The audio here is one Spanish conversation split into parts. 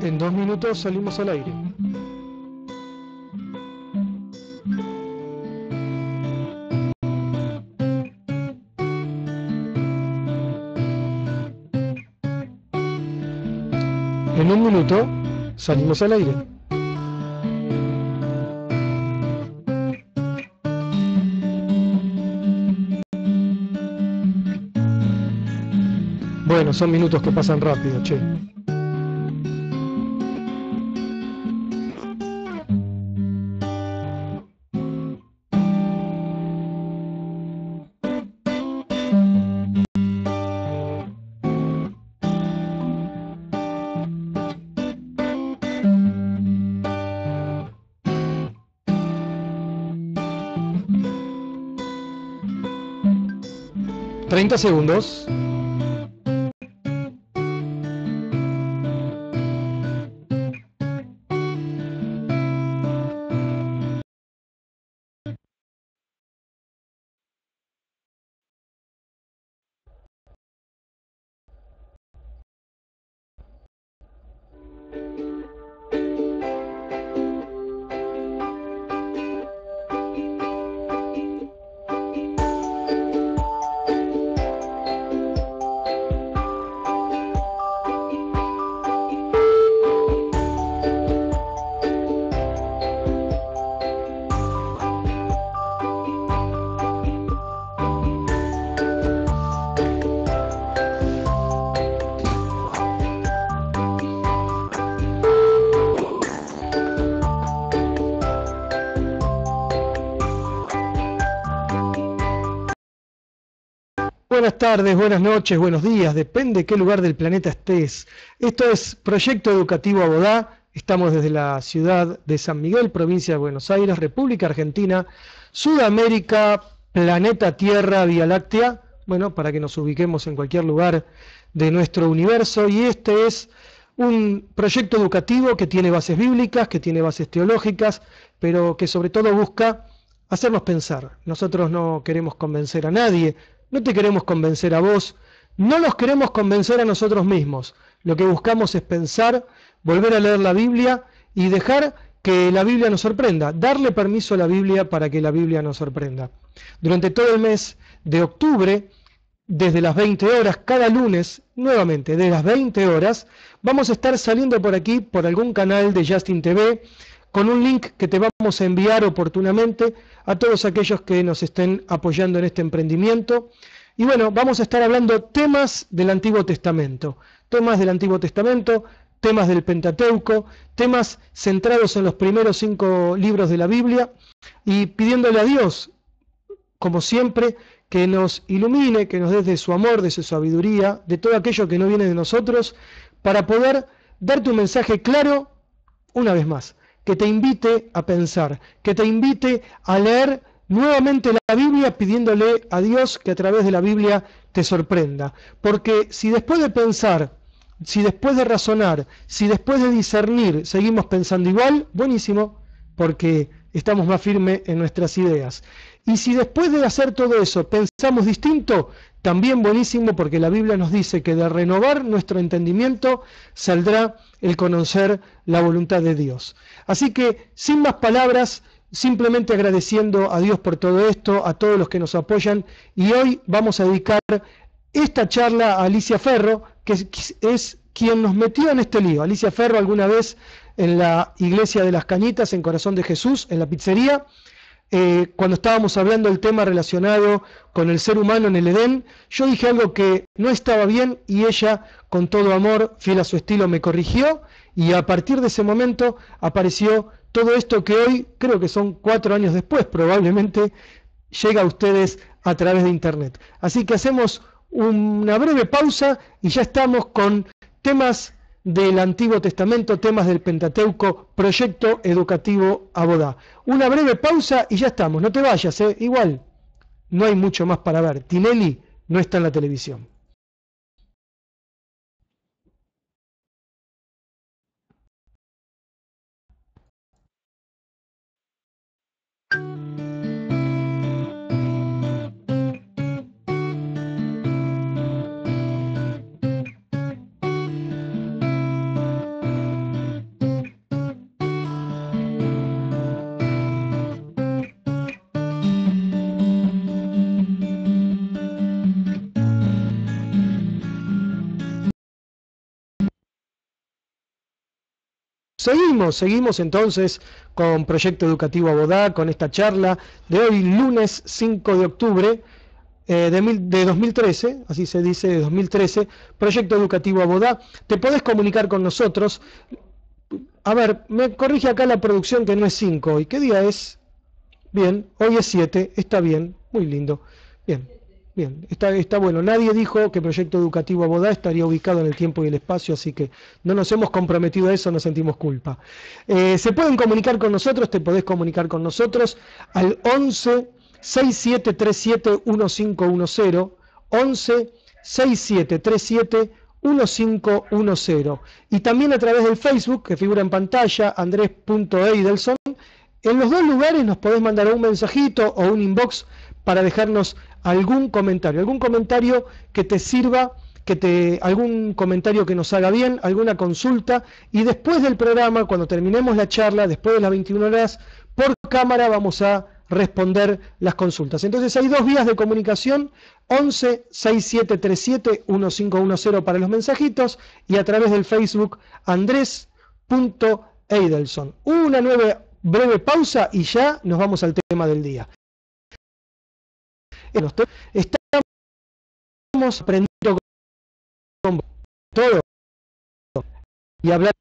En 2 minutos salimos al aire. En 1 minuto salimos al aire. Bueno, son minutos que pasan rápido, che. ¿30 segundos? Buenas tardes, buenas noches, buenos días, depende de qué lugar del planeta estés. Esto es Proyecto Educativo Abodá, estamos desde la ciudad de San Miguel, provincia de Buenos Aires, República Argentina, Sudamérica, planeta Tierra, Vía Láctea, bueno, para que nos ubiquemos en cualquier lugar de nuestro universo, y este es un proyecto educativo que tiene bases bíblicas, que tiene bases teológicas, pero que sobre todo busca hacernos pensar. Nosotros no queremos convencer a nadie, no te queremos convencer a vos, no nos queremos convencer a nosotros mismos. Lo que buscamos es pensar, volver a leer la Biblia y dejar que la Biblia nos sorprenda, darle permiso a la Biblia para que la Biblia nos sorprenda. Durante todo el mes de octubre, desde las 20 horas, cada lunes, nuevamente, de las 20 horas, vamos a estar saliendo por aquí, por algún canal de Justin TV, con un link que te vamos a enviar oportunamente a todos aquellos que nos estén apoyando en este emprendimiento. Y bueno, vamos a estar hablando temas del Antiguo Testamento, temas del Pentateuco, temas centrados en los primeros 5 libros de la Biblia, y pidiéndole a Dios, como siempre, que nos ilumine, que nos dé de su amor, de su sabiduría, de todo aquello que no viene de nosotros, para poder darte un mensaje claro, una vez más, que te invite a pensar, que te invite a leer nuevamente la Biblia, pidiéndole a Dios que a través de la Biblia te sorprenda. Porque si después de pensar, si después de razonar, si después de discernir seguimos pensando igual, buenísimo, porque estamos más firmes en nuestras ideas. Y si después de hacer todo eso pensamos distinto, también buenísimo, porque la Biblia nos dice que de renovar nuestro entendimiento saldrá el conocer la voluntad de Dios. Así que, sin más palabras, simplemente agradeciendo a Dios por todo esto, a todos los que nos apoyan, y hoy vamos a dedicar esta charla a Alicia Ferro, que es quien nos metió en este lío. Alicia Ferro alguna vez en la iglesia de las Cañitas, en Corazón de Jesús, en la pizzería, cuando estábamos hablando del tema relacionado con el ser humano en el Edén, yo dije algo que no estaba bien y ella, con todo amor, fiel a su estilo, me corrigió, y a partir de ese momento apareció todo esto que hoy, creo que son 4 años después, probablemente llega a ustedes a través de internet. Así que hacemos una breve pausa y ya estamos con temas del Antiguo Testamento, temas del Pentateuco, Proyecto Educativo Abodá. Una breve pausa y ya estamos, no te vayas, igual no hay mucho más para ver. Tinelli no está en la televisión. Seguimos entonces con Proyecto Educativo Abodá, con esta charla de hoy, lunes 5 de octubre de 2013, así se dice, de 2013, Proyecto Educativo Abodá. Te podés comunicar con nosotros. A ver, me corrige acá la producción que no es 5 hoy. ¿Qué día es? Bien, hoy es 7, está bien, muy lindo. Bien, está bueno. Nadie dijo que Proyecto Educativo Abodá estaría ubicado en el tiempo y el espacio, así que no nos hemos comprometido a eso, no sentimos culpa. Se pueden comunicar con nosotros, te podés comunicar con nosotros al 11 6737 1510, 11 6737 1510, y también a través del Facebook, que figura en pantalla, Andrés.Eidelson. En los dos lugares nos podés mandar un mensajito o un inbox para dejarnos algún comentario que te sirva, algún comentario que nos haga bien, alguna consulta, y después del programa, cuando terminemos la charla, después de las 21 horas, por cámara vamos a responder las consultas. Entonces hay dos vías de comunicación: 11 6737 1510 para los mensajitos, y a través del Facebook Andrés.Eidelson. Una breve pausa y ya nos vamos al tema del día. Estamos aprendiendo con todo y hablar.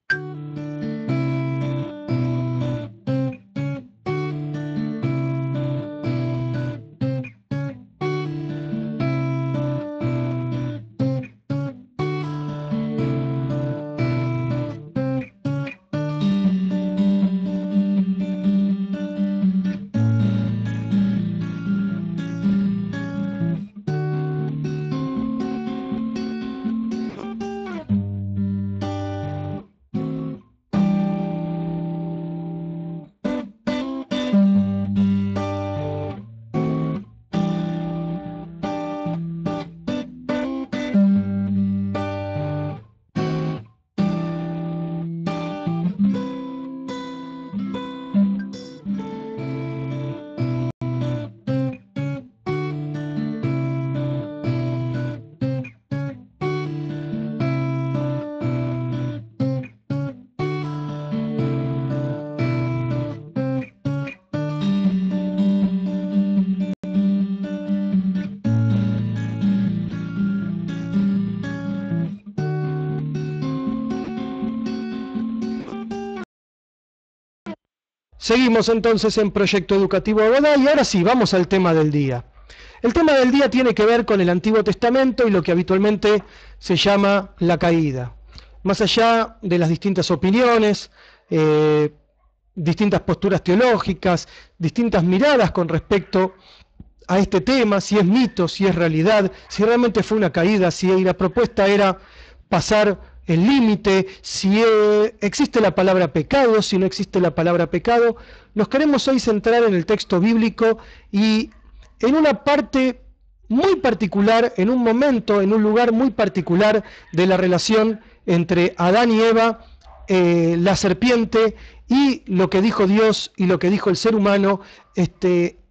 Seguimos entonces en Proyecto Educativo Abodá y ahora sí, vamos al tema del día. El tema del día tiene que ver con el Antiguo Testamento y lo que habitualmente se llama la caída. Más allá de las distintas opiniones, distintas posturas teológicas, distintas miradas con respecto a este tema, si es mito, si es realidad, si realmente fue una caída, si la propuesta era pasar el límite, si existe la palabra pecado, si no existe la palabra pecado. Nos queremos hoy centrar en el texto bíblico y en una parte muy particular, en un momento, en un lugar muy particular de la relación entre Adán y Eva, la serpiente, y lo que dijo Dios y lo que dijo el ser humano,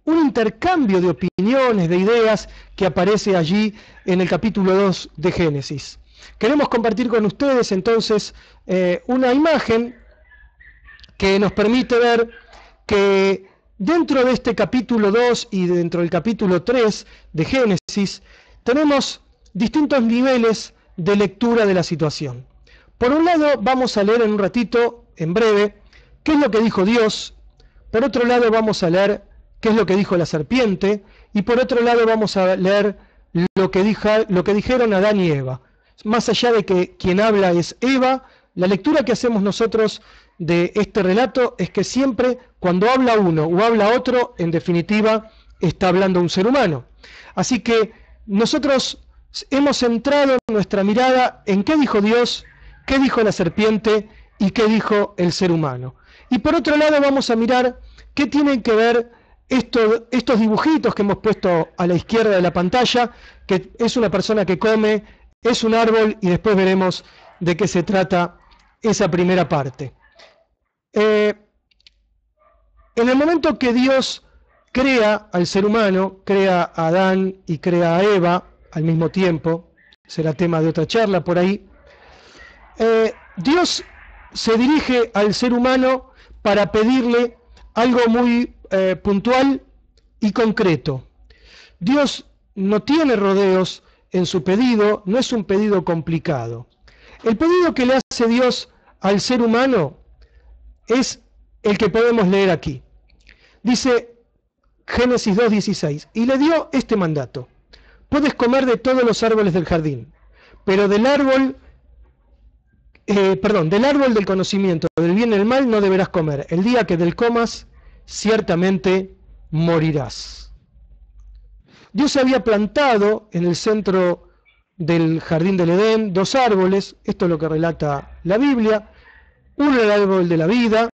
un intercambio de opiniones, de ideas que aparece allí en el capítulo 2 de Génesis. Queremos compartir con ustedes entonces una imagen que nos permite ver que dentro de este capítulo 2 y dentro del capítulo 3 de Génesis tenemos distintos niveles de lectura de la situación. Por un lado vamos a leer en un ratito, en breve, qué es lo que dijo Dios. Por otro lado vamos a leer qué es lo que dijo la serpiente, y por otro lado vamos a leer lo que dijeron Adán y Eva. Más allá de que quien habla es Eva, la lectura que hacemos nosotros de este relato es que siempre cuando habla uno o habla otro, en definitiva está hablando un ser humano. Así que nosotros hemos centrado nuestra mirada en qué dijo Dios, qué dijo la serpiente y qué dijo el ser humano. Y por otro lado vamos a mirar qué tienen que ver estos dibujitos que hemos puesto a la izquierda de la pantalla, que es una persona que come, es un árbol, y después veremos de qué se trata esa primera parte. En el momento que Dios crea al ser humano, crea a Adán y crea a Eva al mismo tiempo, será tema de otra charla por ahí, Dios se dirige al ser humano para pedirle algo muy puntual y concreto. Dios no tiene rodeos en su pedido, no es un pedido complicado. El pedido que le hace Dios al ser humano es el que podemos leer aquí. Dice Génesis 2:16, y le dio este mandato: puedes comer de todos los árboles del jardín, pero del árbol del conocimiento del bien y del mal no deberás comer. El día que del comas, ciertamente morirás. Dios había plantado en el centro del jardín del Edén 2 árboles, esto es lo que relata la Biblia. Uno era el árbol de la vida,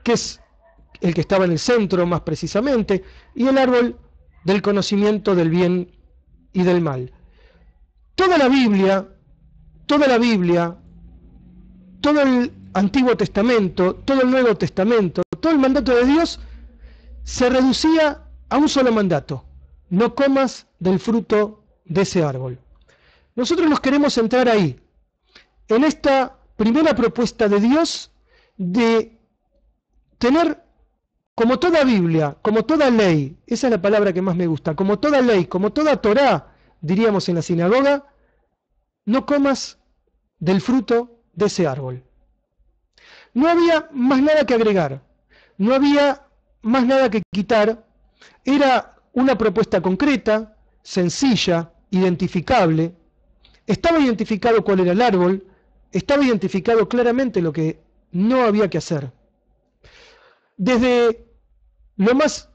que es el que estaba en el centro más precisamente, y el árbol del conocimiento del bien y del mal. Toda la Biblia, todo el Antiguo Testamento, todo el Nuevo Testamento, todo el mandato de Dios se reducía a un solo mandato: no comas del fruto de ese árbol. Nosotros nos queremos centrar ahí, en esta primera propuesta de Dios de tener, como toda Biblia, como toda ley, esa es la palabra que más me gusta, como toda ley, como toda Torá, diríamos en la sinagoga, no comas del fruto de ese árbol. No había más nada que agregar, no había más nada que quitar, era una propuesta concreta, sencilla, identificable. Estaba identificado cuál era el árbol, estaba identificado claramente lo que no había que hacer. Desde lo más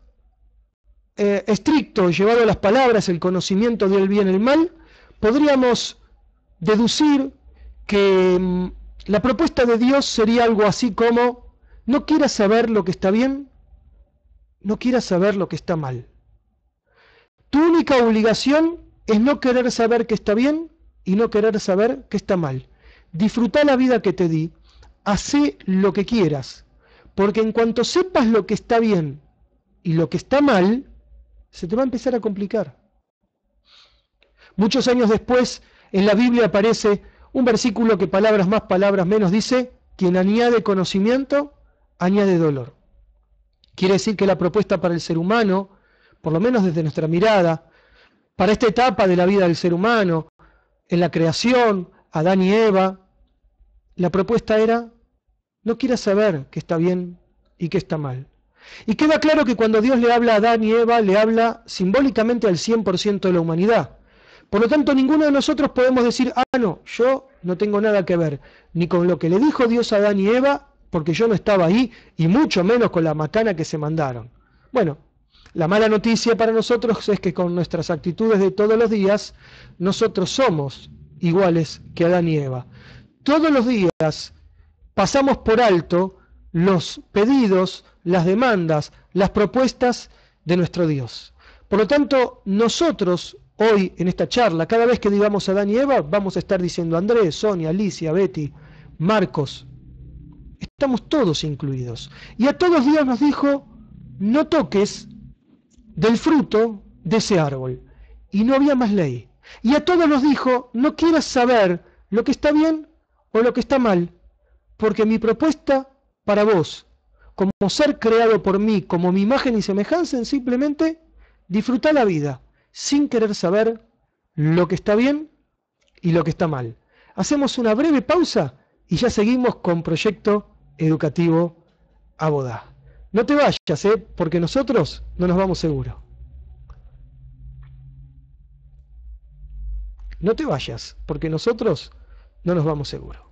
estricto, llevado a las palabras, el conocimiento del bien y el mal, podríamos deducir que la propuesta de Dios sería algo así como: no quieras saber lo que está bien, no quieras saber lo que está mal. Tu única obligación es no querer saber qué está bien y no querer saber qué está mal. Disfruta la vida que te di, hacé lo que quieras, porque en cuanto sepas lo que está bien y lo que está mal, se te va a empezar a complicar. Muchos años después, en la Biblia aparece un versículo que palabras más, palabras menos dice: quien añade conocimiento, añade dolor. Quiere decir que la propuesta para el ser humano, por lo menos desde nuestra mirada, para esta etapa de la vida del ser humano, en la creación, Adán y Eva, la propuesta era: no quieras saber qué está bien y qué está mal. Y queda claro que cuando Dios le habla a Adán y Eva, le habla simbólicamente al 100% de la humanidad. Por lo tanto, ninguno de nosotros podemos decir: no, yo no tengo nada que ver ni con lo que le dijo Dios a Adán y Eva, porque yo no estaba ahí, y mucho menos con la macana que se mandaron. Bueno, la mala noticia para nosotros es que con nuestras actitudes de todos los días, nosotros somos iguales que Adán y Eva. Todos los días pasamos por alto los pedidos, las demandas, las propuestas de nuestro Dios. Por lo tanto, nosotros hoy en esta charla, cada vez que digamos Adán y Eva, vamos a estar diciendo Andrés, Sonia, Alicia, Betty, Marcos. Estamos todos incluidos. Y a todos Dios nos dijo: no toques del fruto de ese árbol. Y no había más ley. Y a todos nos dijo: no quieras saber lo que está bien o lo que está mal, porque mi propuesta para vos, como ser creado por mí, como mi imagen y semejanza, es simplemente disfrutar la vida, sin querer saber lo que está bien y lo que está mal. Hacemos una breve pausa y ya seguimos con Proyecto Educativo Abodá. No te vayas, porque nosotros no nos vamos seguro. No te vayas, porque nosotros no nos vamos seguro.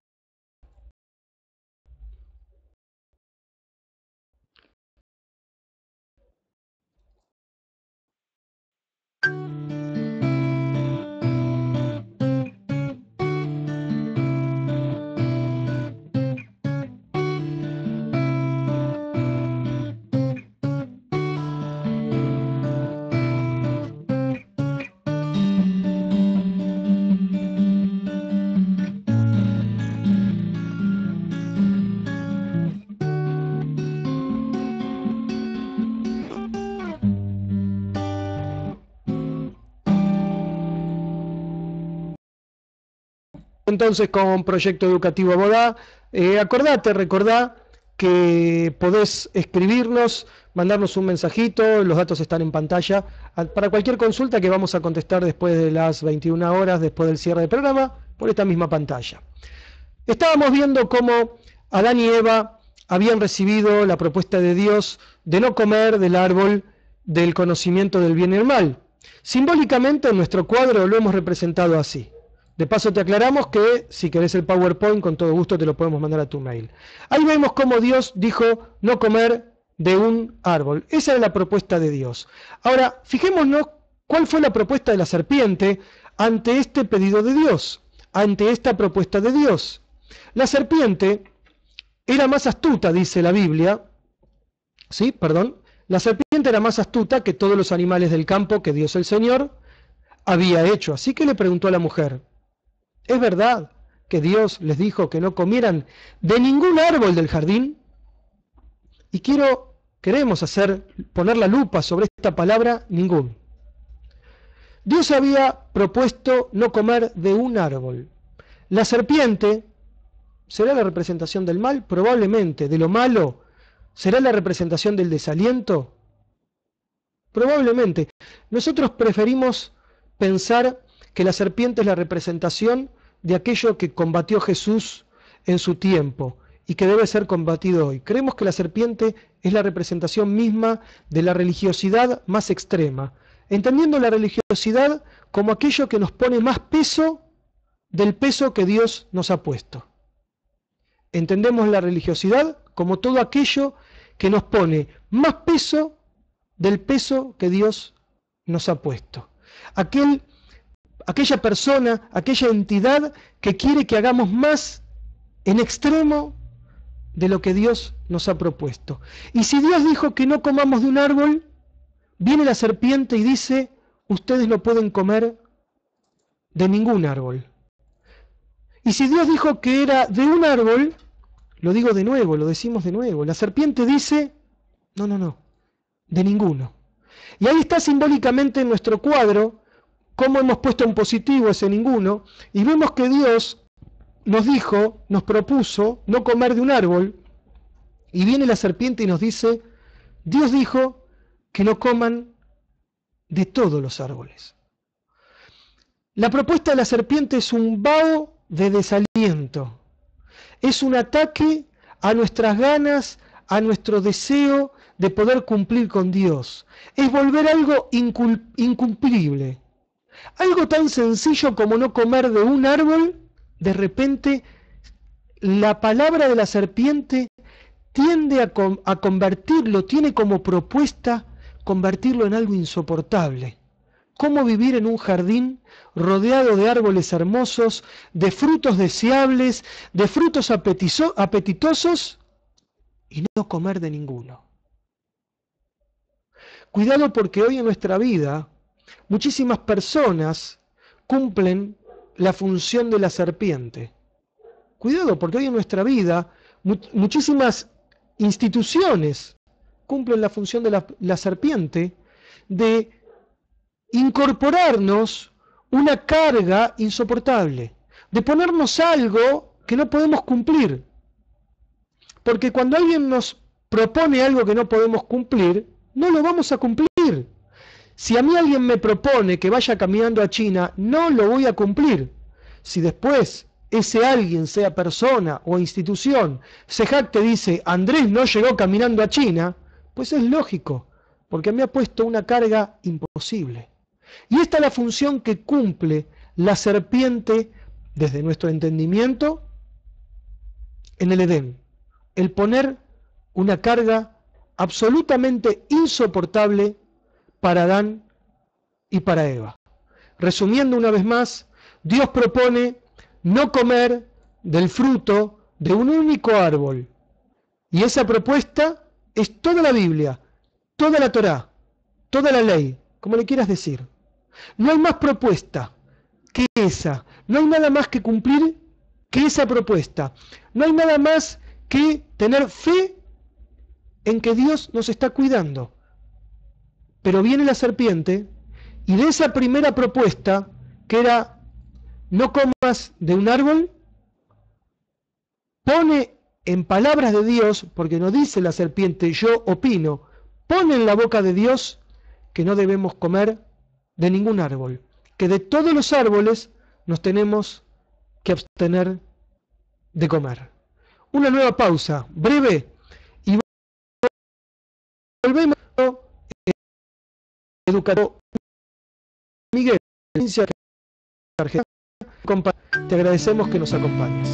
entonces con Proyecto Educativo Abodá. Recordá que podés escribirnos, mandarnos un mensajito, los datos están en pantalla, para cualquier consulta que vamos a contestar después de las 21 horas, después del cierre del programa, por esta misma pantalla. Estábamos viendo cómo Adán y Eva habían recibido la propuesta de Dios de no comer del árbol del conocimiento del bien y el mal. Simbólicamente en nuestro cuadro lo hemos representado así. De paso te aclaramos que si querés el PowerPoint, con todo gusto te lo podemos mandar a tu mail. Ahí vemos cómo Dios dijo no comer de un árbol. Esa es la propuesta de Dios. Ahora, fijémonos cuál fue la propuesta de la serpiente ante este pedido de Dios, ante esta propuesta de Dios. La serpiente era más astuta, dice la Biblia. La serpiente era más astuta que todos los animales del campo que Dios el Señor había hecho. Así que le preguntó a la mujer, ¿es verdad que Dios les dijo que no comieran de ningún árbol del jardín? Y queremos poner la lupa sobre esta palabra, ningún. Dios había propuesto no comer de un árbol. La serpiente será la representación del mal, probablemente. De lo malo, ¿será la representación del desaliento? Probablemente. Nosotros preferimos pensar que la serpiente es la representación de aquello que combatió Jesús en su tiempo y que debe ser combatido hoy. Creemos que la serpiente es la representación misma de la religiosidad más extrema, entendiendo la religiosidad como aquello que nos pone más peso del peso que Dios nos ha puesto. Entendemos la religiosidad como todo aquello que nos pone más peso del peso que Dios nos ha puesto. Aquella persona, aquella entidad que quiere que hagamos más en extremo de lo que Dios nos ha propuesto. Y si Dios dijo que no comamos de un árbol, viene la serpiente y dice, ustedes no pueden comer de ningún árbol. Y si Dios dijo que era de un árbol, lo digo de nuevo, lo decimos de nuevo, la serpiente dice, no, de ninguno. Y ahí está simbólicamente en nuestro cuadro cómo hemos puesto en positivo ese ninguno, y vemos que Dios nos propuso no comer de un árbol, y viene la serpiente y nos dice, Dios dijo que no coman de todos los árboles. La propuesta de la serpiente es un vaho de desaliento, es un ataque a nuestras ganas, a nuestro deseo de poder cumplir con Dios, es volver algo incumplible. Algo tan sencillo como no comer de un árbol, de repente la palabra de la serpiente tiende a convertirlo, tiene como propuesta convertirlo en algo insoportable. ¿Cómo vivir en un jardín rodeado de árboles hermosos, de frutos deseables, de frutos apetitosos y no comer de ninguno? Cuidado, porque hoy en nuestra vida muchísimas personas cumplen la función de la serpiente. Cuidado, porque hoy en nuestra vida muchísimas instituciones cumplen la función de la serpiente de incorporarnos una carga insoportable, de ponernos algo que no podemos cumplir. Porque cuando alguien nos propone algo que no podemos cumplir, no lo vamos a cumplir. Si a mí alguien me propone que vaya caminando a China, no lo voy a cumplir. Si después ese alguien, sea persona o institución, se jacta y dice, Andrés no llegó caminando a China, pues es lógico, porque me ha puesto una carga imposible. Y esta es la función que cumple la serpiente desde nuestro entendimiento en el Edén, el poner una carga absolutamente insoportable para Adán y para Eva. Resumiendo una vez más, Dios propone no comer del fruto de un único árbol. Y esa propuesta es toda la Biblia, toda la Torá, toda la ley, como le quieras decir. No hay más propuesta que esa. No hay nada más que cumplir que esa propuesta. No hay nada más que tener fe en que Dios nos está cuidando. Pero viene la serpiente y de esa primera propuesta, que era no comas de un árbol, pone en palabras de Dios, porque no dice la serpiente, yo opino, pone en la boca de Dios que no debemos comer de ningún árbol, que de todos los árboles nos tenemos que abstener de comer. Una nueva pausa, breve, y volvemos a Educativo Miguel, Argentina. Te agradecemos que nos acompañes.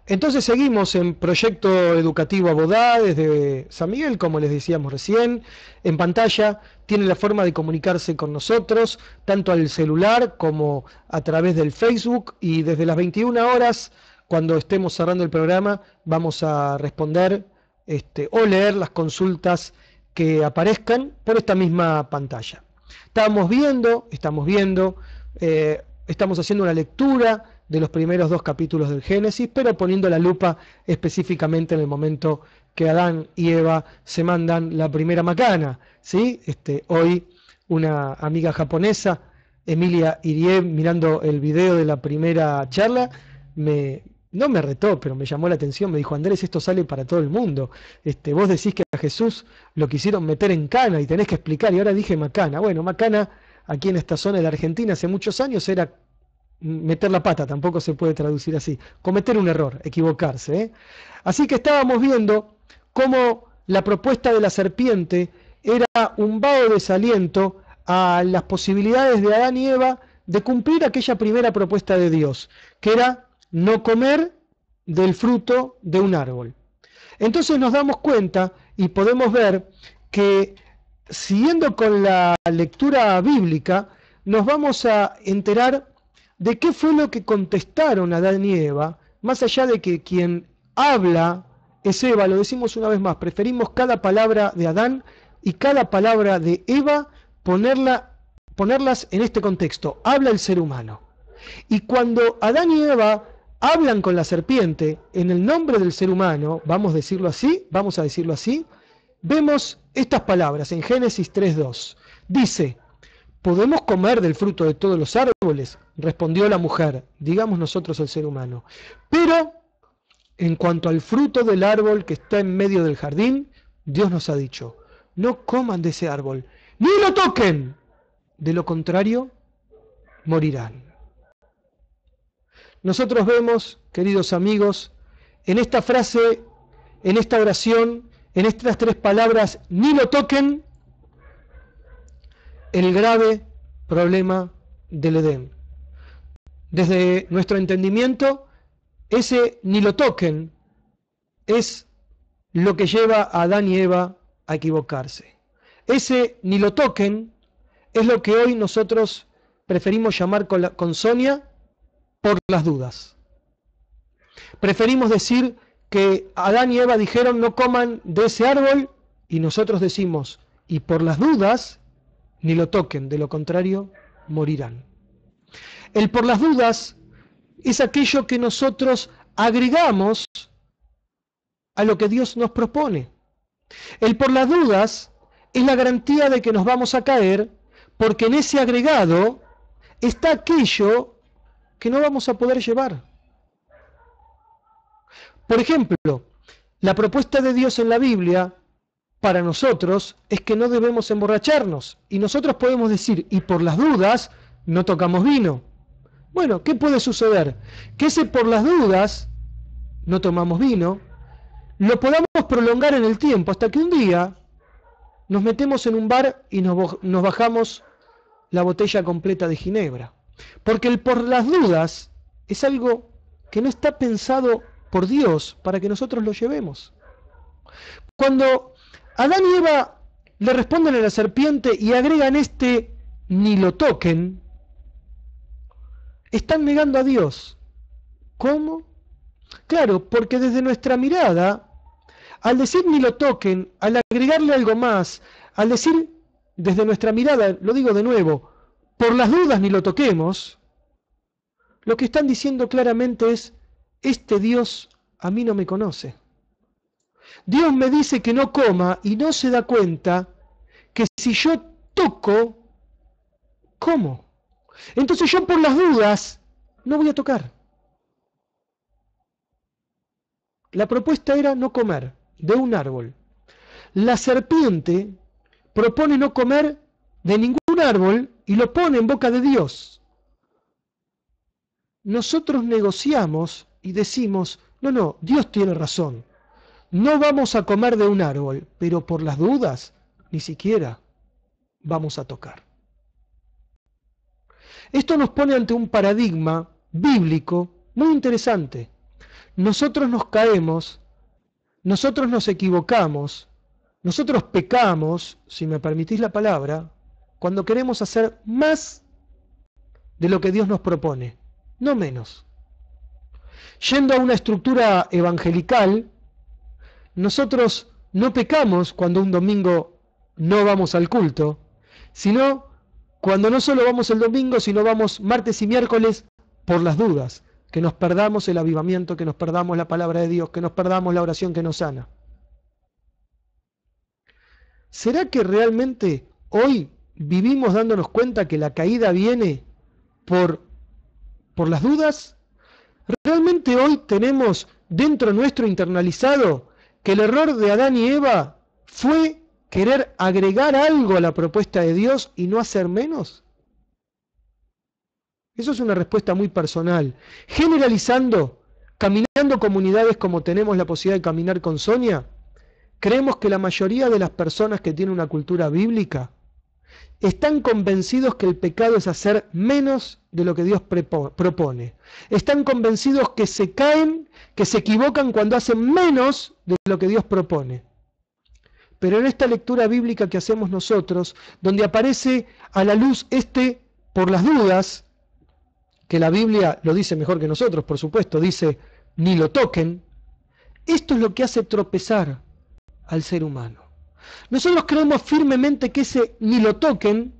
Entonces seguimos en Proyecto Educativo Abodá desde San Miguel, como les decíamos recién. En pantalla tiene la forma de comunicarse con nosotros, tanto al celular como a través del Facebook, y desde las 21 horas, cuando estemos cerrando el programa, vamos a responder o leer las consultas que aparezcan por esta misma pantalla. Estamos haciendo una lectura de los primeros 2 capítulos del Génesis, pero poniendo la lupa específicamente en el momento que Adán y Eva se mandan la primera macana, ¿sí? Hoy una amiga japonesa, Emilia Irie, mirando el video de la primera charla, no me retó, pero me llamó la atención, me dijo: Andrés, esto sale para todo el mundo, vos decís que a Jesús lo quisieron meter en cana y tenés que explicar, y ahora dije macana. Bueno, macana aquí en esta zona de la Argentina hace muchos años era meter la pata, tampoco se puede traducir así, cometer un error, equivocarse, ¿eh? Así que estábamos viendo cómo la propuesta de la serpiente era un vaho desaliento a las posibilidades de Adán y Eva de cumplir aquella primera propuesta de Dios, que era no comer del fruto de un árbol. Entonces nos damos cuenta y podemos ver que, siguiendo con la lectura bíblica, nos vamos a enterar de qué fue lo que contestaron Adán y Eva, más allá de que quien habla es Eva. Lo decimos una vez más, preferimos cada palabra de Adán y cada palabra de Eva ponerlas en este contexto. Habla el ser humano. Y cuando Adán y Eva hablan con la serpiente en el nombre del ser humano, vamos a decirlo así, vemos estas palabras en Génesis 3:2. Dice: ¿podemos comer del fruto de todos los árboles? Respondió la mujer, digamos nosotros el ser humano. Pero en cuanto al fruto del árbol que está en medio del jardín, Dios nos ha dicho: no coman de ese árbol, ni lo toquen, de lo contrario, morirán. Nosotros vemos, queridos amigos, en esta frase, en esta oración, en estas 3 palabras, ni lo toquen, el grave problema del Edén. Desde nuestro entendimiento, ese ni lo toquen es lo que lleva a Adán y Eva a equivocarse. Ese ni lo toquen es lo que hoy nosotros preferimos llamar con Sonia por las dudas. Preferimos decir que Adán y Eva dijeron no coman de ese árbol, y nosotros decimos, y por las dudas, ni lo toquen, de lo contrario, morirán. El por las dudas es aquello que nosotros agregamos a lo que Dios nos propone. El por las dudas es la garantía de que nos vamos a caer, porque en ese agregado está aquello que no vamos a poder llevar. Por ejemplo, la propuesta de Dios en la Biblia para nosotros es que no debemos emborracharnos, y nosotros podemos decir, y por las dudas no tocamos vino. Bueno, ¿qué puede suceder? Que ese por las dudas no tomamos vino, lo podamos prolongar en el tiempo hasta que un día nos metemos en un bar y nos bajamos la botella completa de ginebra. Porque el por las dudas es algo que no está pensado por Dios para que nosotros lo llevemos. Cuando Adán y Eva le responden a la serpiente y agregan ni lo toquen, están negando a Dios. ¿Cómo? Claro, porque desde nuestra mirada, Al decir ni lo toquen, al agregarle algo más, al decir desde nuestra mirada, lo digo de nuevo, por las dudas ni lo toquemos, lo que están diciendo claramente es, este Dios a mí no me conoce. Dios me dice que no coma y no se da cuenta que si yo toco, como. Entonces yo por las dudas no voy a tocar. La propuesta era no comer de un árbol. La serpiente propone no comer de ningún árbol y lo pone en boca de Dios. Nosotros negociamos y decimos, no, Dios tiene razón. No vamos a comer de un árbol, pero por las dudas ni siquiera vamos a tocar. Esto nos pone ante un paradigma bíblico muy interesante. Nosotros nos caemos, nosotros nos equivocamos, nosotros pecamos, si me permitís la palabra, cuando queremos hacer más de lo que Dios nos propone, no menos. Yendo a una estructura evangelical, nosotros no pecamos cuando un domingo no vamos al culto, sino cuando no solo vamos el domingo, sino vamos martes y miércoles por las dudas, que nos perdamos el avivamiento, que nos perdamos la palabra de Dios, que nos perdamos la oración que nos sana. ¿Será que realmente hoy vivimos dándonos cuenta que la caída viene por las dudas? ¿Realmente hoy tenemos dentro nuestro internalizado que el error de Adán y Eva fue querer agregar algo a la propuesta de Dios y no hacer menos? Eso es una respuesta muy personal. Generalizando, caminando comunidades como tenemos la posibilidad de caminar con Sonia, creemos que la mayoría de las personas que tienen una cultura bíblica están convencidos que el pecado es hacer menos de lo que Dios propone. Están convencidos que se caen, que se equivocan cuando hacen menos de lo que Dios propone. Pero en esta lectura bíblica que hacemos nosotros, donde aparece a la luz por las dudas, que la Biblia lo dice mejor que nosotros, por supuesto, dice, ni lo toquen, esto es lo que hace tropezar al ser humano. Nosotros creemos firmemente que ese ni lo toquen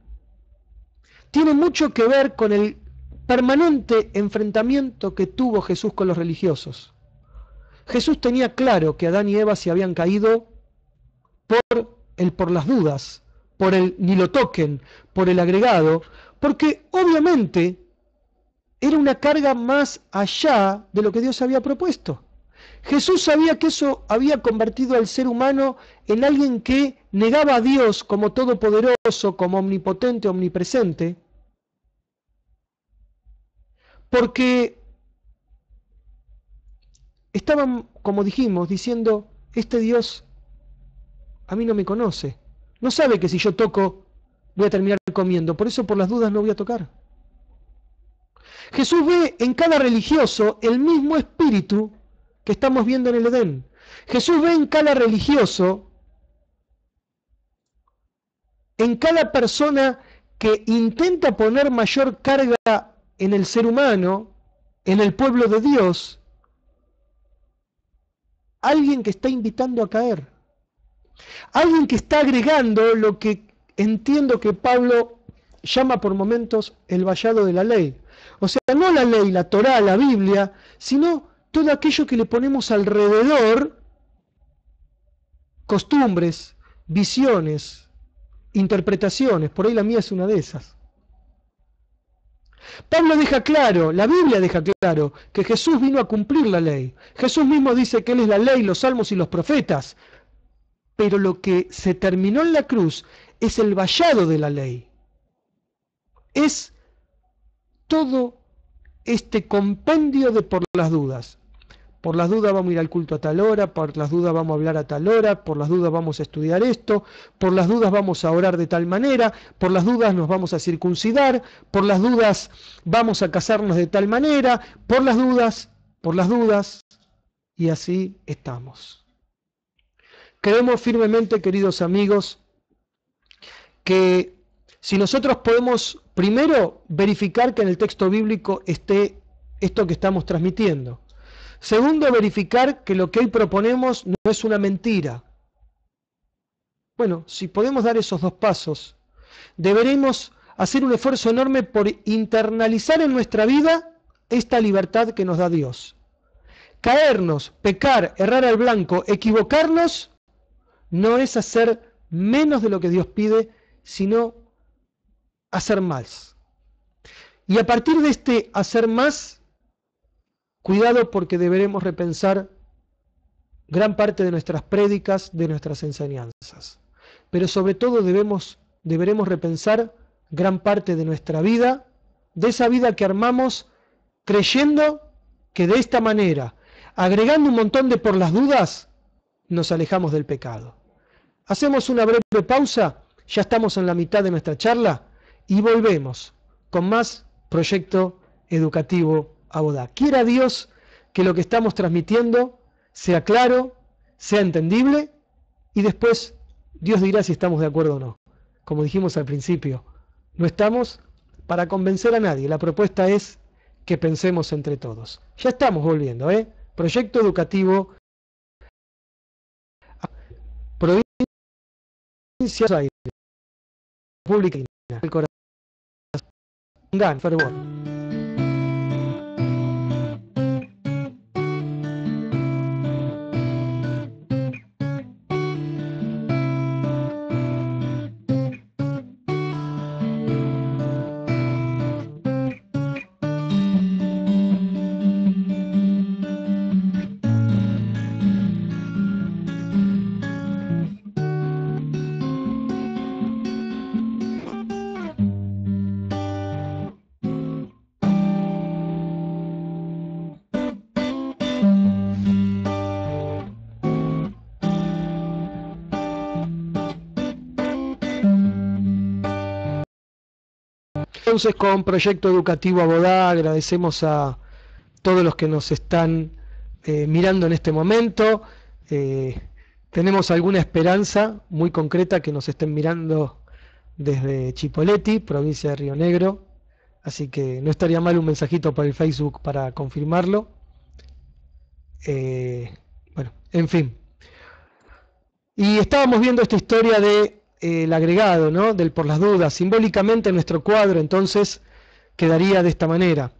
tiene mucho que ver con el permanente enfrentamiento que tuvo Jesús con los religiosos. Jesús tenía claro que Adán y Eva se habían caído por las dudas, por el ni lo toquen, por el agregado, porque obviamente era una carga más allá de lo que Dios había propuesto. Jesús sabía que eso había convertido al ser humano en alguien que negaba a Dios como todopoderoso, como omnipotente, omnipresente, porque estaban, como dijimos, diciendo, este Dios a mí no me conoce, no sabe que si yo toco voy a terminar comiendo, por eso por las dudas no voy a tocar. Jesús ve en cada religioso el mismo espíritu que estamos viendo en el Edén. Jesús ve en cada religioso, en cada persona que intenta poner mayor carga en el ser humano, en el pueblo de Dios, alguien que está invitando a caer. Alguien que está agregando lo que entiendo que Pablo llama por momentos el vallado de la ley. O sea, no la ley, la Torá, la Biblia, sino todo aquello que le ponemos alrededor, costumbres, visiones, interpretaciones, por ahí la mía es una de esas. Pablo deja claro, la Biblia deja claro, que Jesús vino a cumplir la ley. Jesús mismo dice que Él es la ley, los salmos y los profetas. Pero lo que se terminó en la cruz es el vallado de la ley. Es todo este compendio de por las dudas. Por las dudas vamos a ir al culto a tal hora, por las dudas vamos a hablar a tal hora, por las dudas vamos a estudiar esto, por las dudas vamos a orar de tal manera, por las dudas nos vamos a circuncidar, por las dudas vamos a casarnos de tal manera, por las dudas, y así estamos. Creemos firmemente, queridos amigos, que si nosotros podemos primero verificar que en el texto bíblico esté esto que estamos transmitiendo, Segundo, verificar que lo que hoy proponemos no es una mentira. Bueno, si podemos dar esos dos pasos, deberemos hacer un esfuerzo enorme por internalizar en nuestra vida esta libertad que nos da Dios. Caernos, pecar, errar al blanco, equivocarnos, no es hacer menos de lo que Dios pide, sino hacer más. Y a partir de este hacer más, cuidado porque deberemos repensar gran parte de nuestras prédicas, de nuestras enseñanzas. Pero sobre todo deberemos repensar gran parte de nuestra vida, de esa vida que armamos creyendo que de esta manera, agregando un montón de por las dudas, nos alejamos del pecado. Hacemos una breve pausa, ya estamos en la mitad de nuestra charla y volvemos con más proyecto educativo Abodá. Quiera Dios que lo que estamos transmitiendo sea claro, sea entendible y después Dios dirá si estamos de acuerdo o no. Como dijimos al principio, no estamos para convencer a nadie. La propuesta es que pensemos entre todos. Ya estamos volviendo, Proyecto educativo Provincia de Buenos Aires, República Argentina, el corazón, gran fervor. Entonces, con Proyecto Educativo Abodá, agradecemos a todos los que nos están mirando en este momento. Tenemos alguna esperanza muy concreta que nos estén mirando desde Chipoleti, provincia de Río Negro. Así que no estaría mal un mensajito por el Facebook para confirmarlo. Bueno, en fin. Y estábamos viendo esta historia de el agregado, ¿no? Del por las dudas. Simbólicamente nuestro cuadro entonces quedaría de esta manera.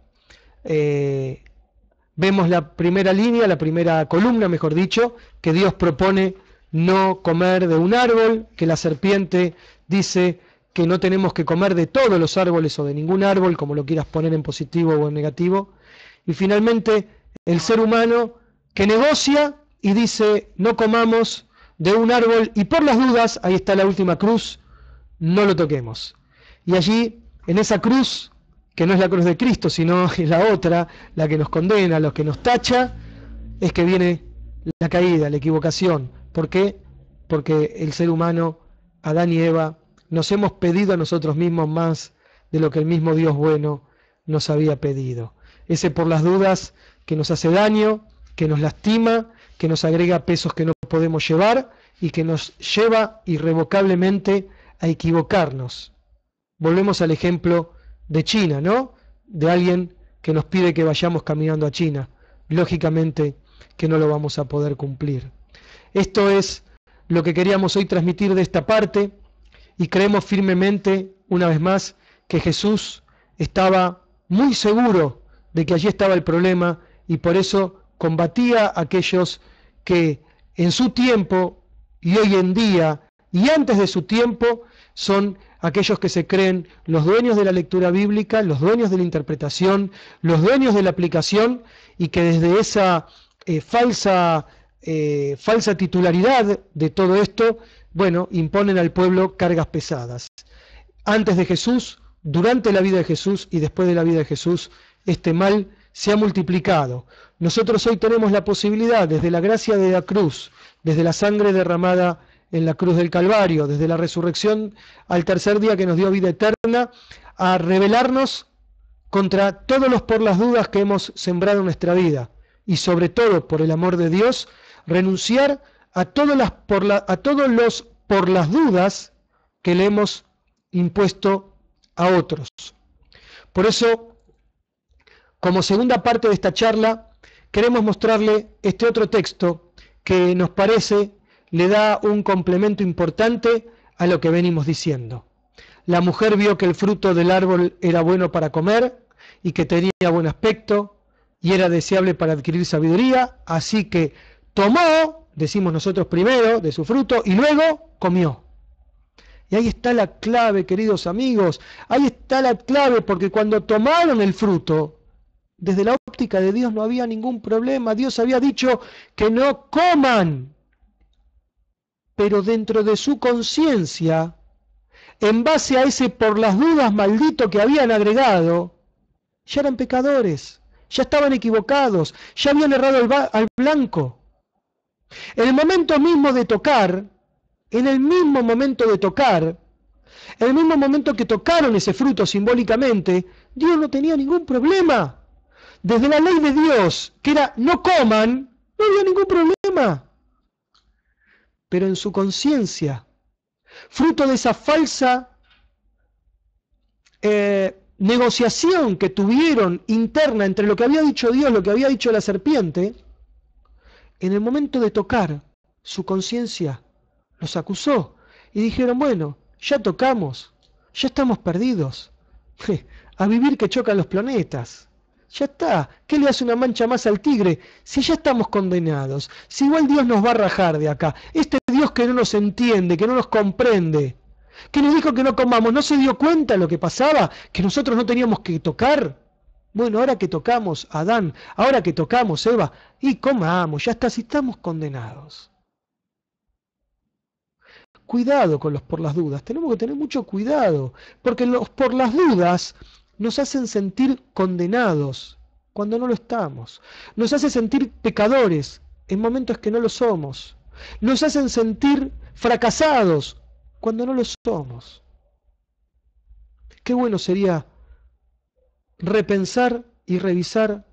Vemos la primera línea, la primera columna, mejor dicho, que Dios propone no comer de un árbol, que la serpiente dice que no tenemos que comer de todos los árboles o de ningún árbol, como lo quieras poner en positivo o en negativo. Y finalmente el ser humano que negocia y dice no comamos de un árbol y por las dudas, ahí está la última cruz, no lo toquemos. Y allí, en esa cruz, que no es la cruz de Cristo, sino es la otra, la que nos condena, la que nos tacha, es que viene la caída, la equivocación. ¿Por qué? Porque el ser humano, Adán y Eva, nos hemos pedido a nosotros mismos más de lo que el mismo Dios bueno nos había pedido. Ese por las dudas que nos hace daño, que nos lastima, que nos agrega pesos que no podemos llevar y que nos lleva irrevocablemente a equivocarnos. Volvemos al ejemplo de China, ¿no? De alguien que nos pide que vayamos caminando a China. Lógicamente que no lo vamos a poder cumplir. Esto es lo que queríamos hoy transmitir de esta parte y creemos firmemente, una vez más, que Jesús estaba muy seguro de que allí estaba el problema y por eso combatía a aquellos que en su tiempo y hoy en día y antes de su tiempo son aquellos que se creen los dueños de la lectura bíblica, los dueños de la interpretación, los dueños de la aplicación y que desde esa falsa titularidad de todo esto, bueno, imponen al pueblo cargas pesadas. Antes de Jesús, durante la vida de Jesús y después de la vida de Jesús, este mal se ha multiplicado. Nosotros hoy tenemos la posibilidad, desde la gracia de la cruz, desde la sangre derramada en la cruz del Calvario, desde la resurrección al tercer día que nos dio vida eterna, a rebelarnos contra todos los por las dudas que hemos sembrado en nuestra vida y sobre todo, por el amor de Dios, renunciar a todos los por las dudas que le hemos impuesto a otros. Por eso, como segunda parte de esta charla, queremos mostrarle este otro texto que nos parece le da un complemento importante a lo que venimos diciendo. La mujer vio que el fruto del árbol era bueno para comer y que tenía buen aspecto y era deseable para adquirir sabiduría, así que tomó, decimos nosotros primero, de su fruto y luego comió. Y ahí está la clave, queridos amigos, ahí está la clave, porque cuando tomaron el fruto, desde la óptica de Dios no había ningún problema. Dios había dicho que no coman, pero dentro de su conciencia, en base a ese por las dudas maldito que habían agregado, ya eran pecadores, ya estaban equivocados, ya habían errado al blanco. En el momento mismo de tocar, en el mismo momento de tocar, en el mismo momento que tocaron ese fruto simbólicamente, Dios no tenía ningún problema. Desde la ley de Dios, que era no coman, no había ningún problema. Pero en su conciencia, fruto de esa falsa negociación que tuvieron interna entre lo que había dicho Dios y lo que había dicho la serpiente, en el momento de tocar, su conciencia los acusó y dijeron, bueno, ya tocamos, ya estamos perdidos, a vivir que chocan los planetas, ya está, ¿qué le hace una mancha más al tigre? Si ya estamos condenados, si igual Dios nos va a rajar de acá, este Dios que no nos entiende, que no nos comprende, que nos dijo que no comamos, ¿no se dio cuenta de lo que pasaba? Que nosotros no teníamos que tocar. Bueno, ahora que tocamos Adán, ahora que tocamos Eva, y comamos, ya está, si estamos condenados. Cuidado con los por las dudas, tenemos que tener mucho cuidado, porque los por las dudas nos hacen sentir condenados cuando no lo estamos, nos hace sentir pecadores en momentos que no lo somos, nos hacen sentir fracasados cuando no lo somos. Qué bueno sería repensar y revisar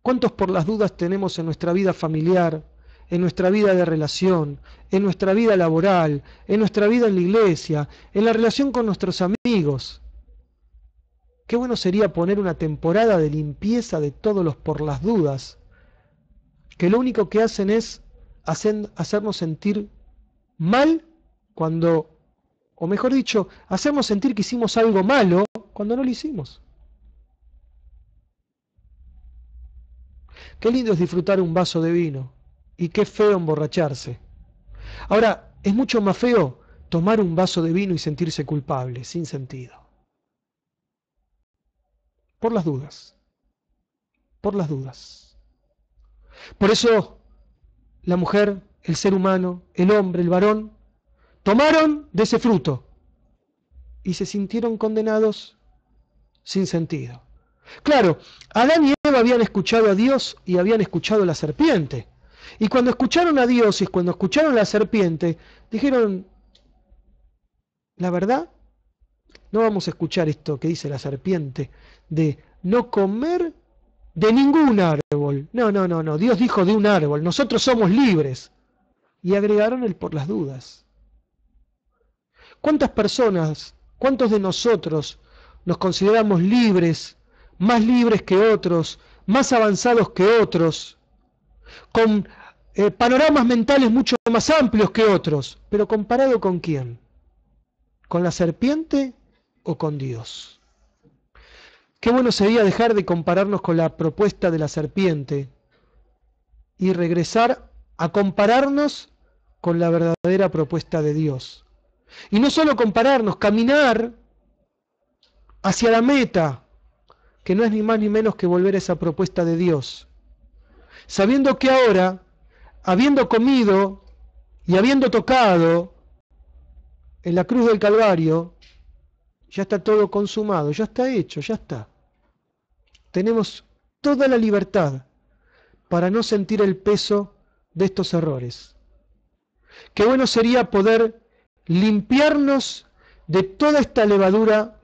cuántos por las dudas tenemos en nuestra vida familiar, en nuestra vida de relación, en nuestra vida laboral, en nuestra vida en la iglesia, en la relación con nuestros amigos. Qué bueno sería poner una temporada de limpieza de todos los por las dudas, que lo único que hacen es hacernos sentir mal cuando, o mejor dicho, hacernos sentir que hicimos algo malo cuando no lo hicimos. Qué lindo es disfrutar un vaso de vino y qué feo emborracharse. Ahora, es mucho más feo tomar un vaso de vino y sentirse culpable, sin sentido. Por las dudas. Por las dudas. Por eso, la mujer, el ser humano, el hombre, el varón, tomaron de ese fruto y se sintieron condenados sin sentido. Claro, Adán y Eva habían escuchado a Dios y habían escuchado a la serpiente. Y cuando escucharon a Dios y cuando escucharon a la serpiente, dijeron, la verdad, no vamos a escuchar esto que dice la serpiente, de no comer de ningún árbol. No, Dios dijo de un árbol, nosotros somos libres. Y agregaron el por las dudas. ¿Cuántas personas, cuántos de nosotros nos consideramos libres, más libres que otros, más avanzados que otros, con panoramas mentales mucho más amplios que otros, pero comparado con quién? ¿Con la serpiente o con Dios? Qué bueno sería dejar de compararnos con la propuesta de la serpiente y regresar a compararnos con la verdadera propuesta de Dios. Y no solo compararnos, caminar hacia la meta, que no es ni más ni menos que volver a esa propuesta de Dios, sabiendo que ahora, habiendo comido y habiendo tocado en la cruz del Calvario, ya está todo consumado, ya está hecho, ya está. Tenemos toda la libertad para no sentir el peso de estos errores. Qué bueno sería poder limpiarnos de toda esta levadura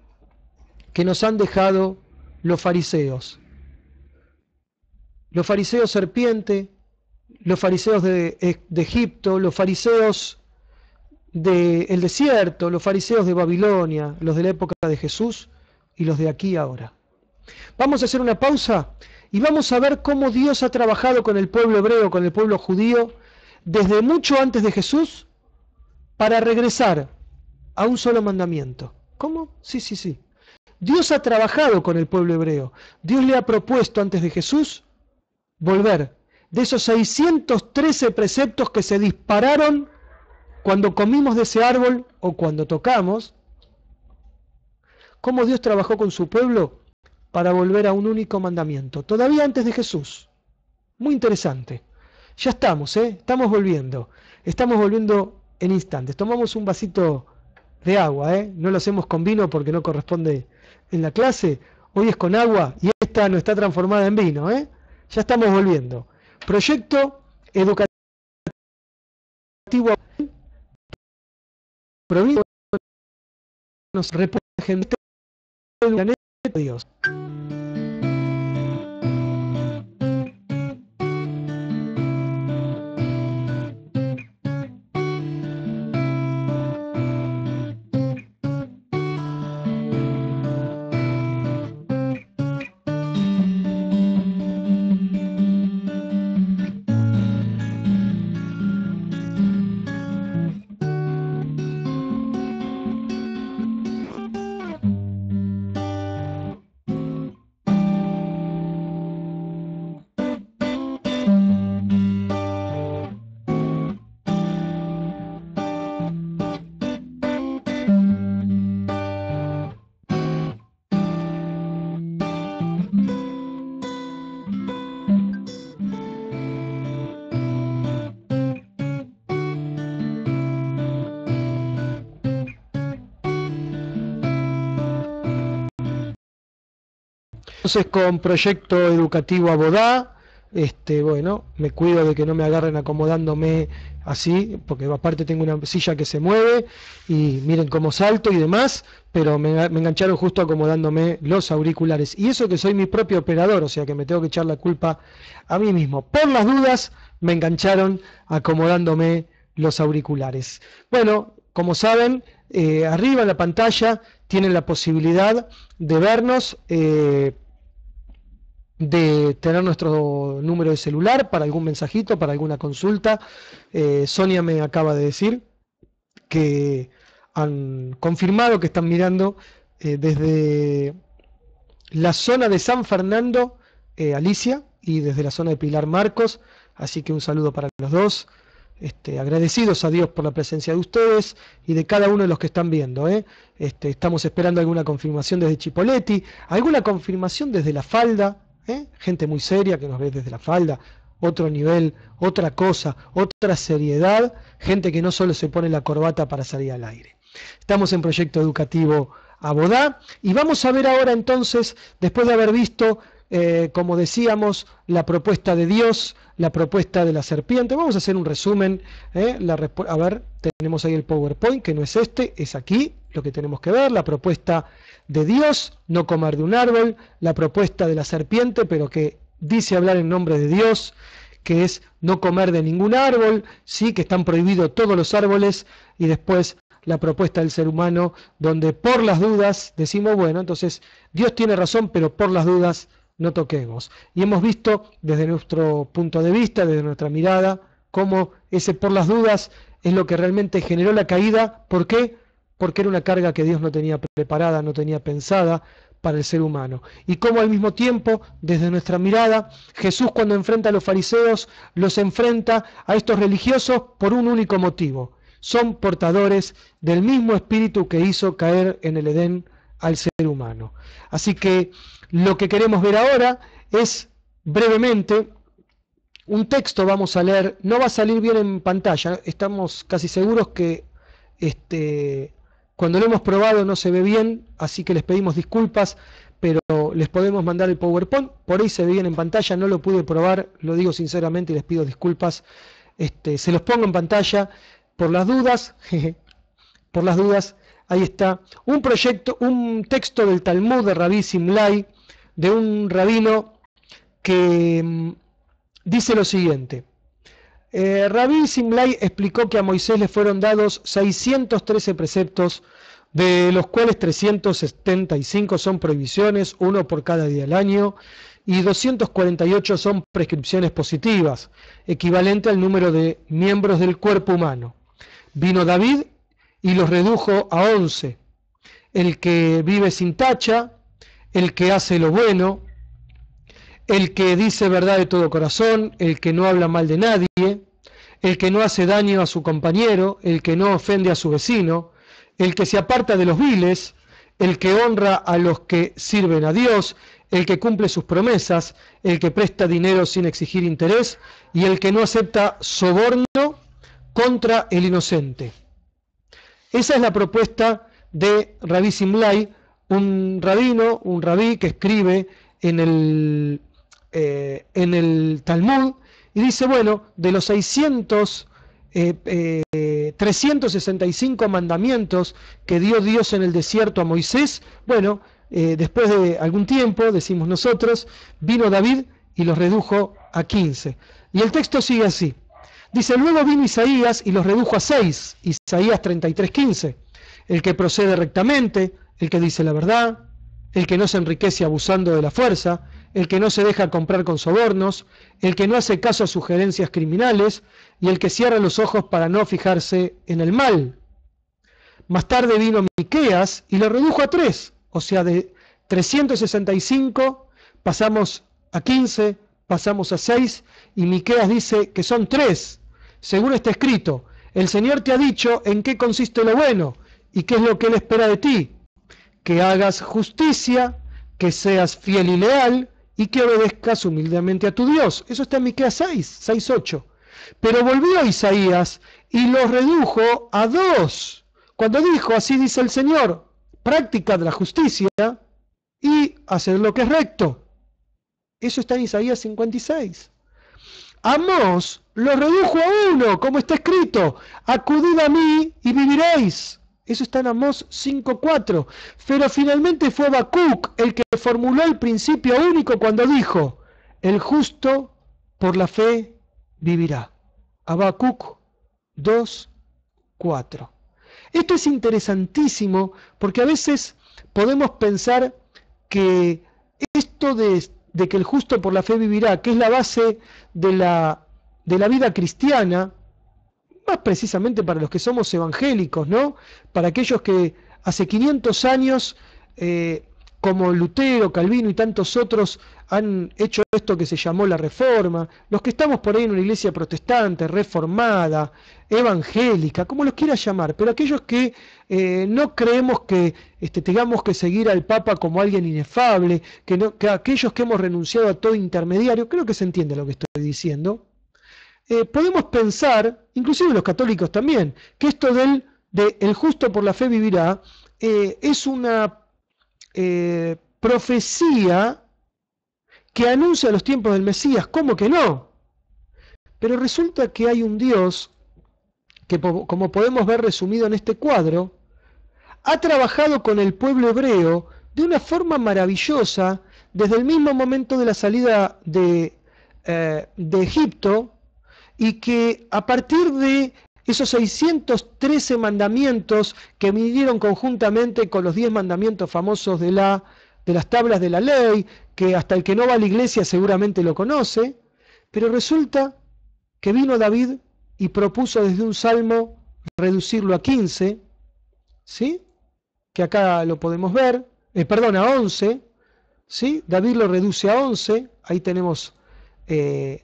que nos han dejado los fariseos. Los fariseos serpiente, los fariseos de Egipto, los fariseos del desierto, los fariseos de Babilonia, los de la época de Jesús y los de aquí ahora. Vamos a hacer una pausa y vamos a ver cómo Dios ha trabajado con el pueblo hebreo, con el pueblo judío, desde mucho antes de Jesús, para regresar a un solo mandamiento. ¿Cómo? Sí, sí, sí. Dios ha trabajado con el pueblo hebreo. Dios le ha propuesto antes de Jesús volver de esos 613 preceptos que se dispararon cuando comimos de ese árbol o cuando tocamos. Cómo Dios trabajó con su pueblo para volver a un único mandamiento, todavía antes de Jesús. Muy interesante. Ya estamos, estamos volviendo en instantes. Tomamos un vasito de agua, no lo hacemos con vino porque no corresponde en la clase. Hoy es con agua y esta no está transformada en vino, Ya estamos volviendo. Proyecto educativo provincia nos representa el planeta de Dios. Entonces con proyecto educativo Abodá, bueno, me cuido de que no me agarren acomodándome así, porque aparte tengo una silla que se mueve y miren cómo salto y demás, pero me engancharon justo acomodándome los auriculares. Y eso que soy mi propio operador, o sea que me tengo que echar la culpa a mí mismo. Por las dudas me engancharon acomodándome los auriculares. Bueno, como saben, arriba en la pantalla tienen la posibilidad de vernos, de tener nuestro número de celular para algún mensajito, para alguna consulta. Sonia me acaba de decir que han confirmado que están mirando desde la zona de San Fernando, Alicia, y desde la zona de Pilar, Marcos, así que un saludo para los dos. Agradecidos a Dios por la presencia de ustedes y de cada uno de los que están viendo. Estamos esperando alguna confirmación desde Chipoleti, alguna confirmación desde La Falda, gente muy seria que nos ve desde La Falda, otro nivel, otra cosa, otra seriedad, gente que no solo se pone la corbata para salir al aire. Estamos en proyecto educativo Abodá y vamos a ver ahora entonces, después de haber visto, como decíamos, la propuesta de Dios, la propuesta de la serpiente. Vamos a hacer un resumen. A ver, tenemos ahí el PowerPoint, que no es es aquí lo que tenemos que ver. La propuesta de Dios, no comer de un árbol. La propuesta de la serpiente, pero que dice hablar en nombre de Dios, que es no comer de ningún árbol, sí, que están prohibidos todos los árboles. Y después la propuesta del ser humano, donde por las dudas decimos, bueno, entonces Dios tiene razón, pero por las dudas no toquemos. Y hemos visto desde nuestro punto de vista, desde nuestra mirada, cómo ese por las dudas es lo que realmente generó la caída. ¿Por qué? Porque era una carga que Dios no tenía preparada, no tenía pensada para el ser humano. Y cómo al mismo tiempo, desde nuestra mirada, Jesús cuando enfrenta a los fariseos, los enfrenta a estos religiosos por un único motivo. Son portadores del mismo espíritu que hizo caer en el Edén al ser humano. Así que lo que queremos ver ahora es brevemente un texto. Vamos a leer, no va a salir bien en pantalla, estamos casi seguros que cuando lo hemos probado no se ve bien, así que les pedimos disculpas, pero les podemos mandar el PowerPoint, por ahí se ve bien en pantalla, no lo pude probar, lo digo sinceramente y les pido disculpas. Se los pongo en pantalla por las dudas, por las dudas. Ahí está, un texto del Talmud de Rabí Simlai, de un rabino que dice lo siguiente. Rabí Simlai explicó que a Moisés le fueron dados 613 preceptos, de los cuales 375 son prohibiciones, uno por cada día del año, y 248 son prescripciones positivas, equivalente al número de miembros del cuerpo humano. Vino David y los redujo a 11. El que vive sin tacha, el que hace lo bueno, el que dice verdad de todo corazón, el que no habla mal de nadie, el que no hace daño a su compañero, el que no ofende a su vecino, el que se aparta de los viles, el que honra a los que sirven a Dios, el que cumple sus promesas, el que presta dinero sin exigir interés y el que no acepta soborno contra el inocente. Esa es la propuesta de Rabí Simlai, un rabí que escribe en el Talmud, y dice, bueno, de los 365 mandamientos que dio Dios en el desierto a Moisés, bueno, después de algún tiempo, decimos nosotros, vino David y los redujo a 15. Y el texto sigue así. Dice, luego vino Isaías y los redujo a 6, Isaías 33:15, el que procede rectamente, el que dice la verdad, el que no se enriquece abusando de la fuerza, el que no se deja comprar con sobornos, el que no hace caso a sugerencias criminales y el que cierra los ojos para no fijarse en el mal. Más tarde vino Miqueas y lo redujo a 3, o sea, de 365 pasamos a 15, pasamos a 6 y Miqueas dice que son 3. Según está escrito, el Señor te ha dicho en qué consiste lo bueno y qué es lo que Él espera de ti, que hagas justicia, que seas fiel y leal y que obedezcas humildemente a tu Dios. Eso está en Miqueas 6:8. Pero volvió Isaías y los redujo a 2, cuando dijo, así dice el Señor, practicad la justicia y haced lo que es recto. Eso está en Isaías 56. Amós lo redujo a 1, como está escrito, acudid a mí y viviréis. Eso está en Amós 5:4. Pero finalmente fue Habacuc el que formuló el principio único cuando dijo, el justo por la fe vivirá. Habacuc 2:4. Esto es interesantísimo porque a veces podemos pensar que esto de que el justo por la fe vivirá, que es la base de la vida cristiana, más precisamente para los que somos evangélicos, ¿no? Para aquellos que hace 500 años, como Lutero, Calvino y tantos otros, han hecho esto que se llamó la Reforma, los que estamos por ahí en una iglesia protestante, reformada, evangélica, como los quieras llamar, pero aquellos que no creemos que tengamos que seguir al Papa como alguien inefable, que aquellos que hemos renunciado a todo intermediario, creo que se entiende lo que estoy diciendo. Podemos pensar, inclusive los católicos también, que esto de el justo por la fe vivirá es una profecía que anuncia los tiempos del Mesías. ¿Cómo que no? Pero resulta que hay un Dios que, como podemos ver resumido en este cuadro, ha trabajado con el pueblo hebreo de una forma maravillosa desde el mismo momento de la salida de Egipto, y que a partir de esos 613 mandamientos que vinieron conjuntamente con los 10 mandamientos famosos de las tablas de la ley, que hasta el que no va a la iglesia seguramente lo conoce, pero resulta que vino David y propuso desde un salmo reducirlo a 15, ¿sí? Que acá lo podemos ver, a 11, ¿sí? David lo reduce a 11, ahí tenemos el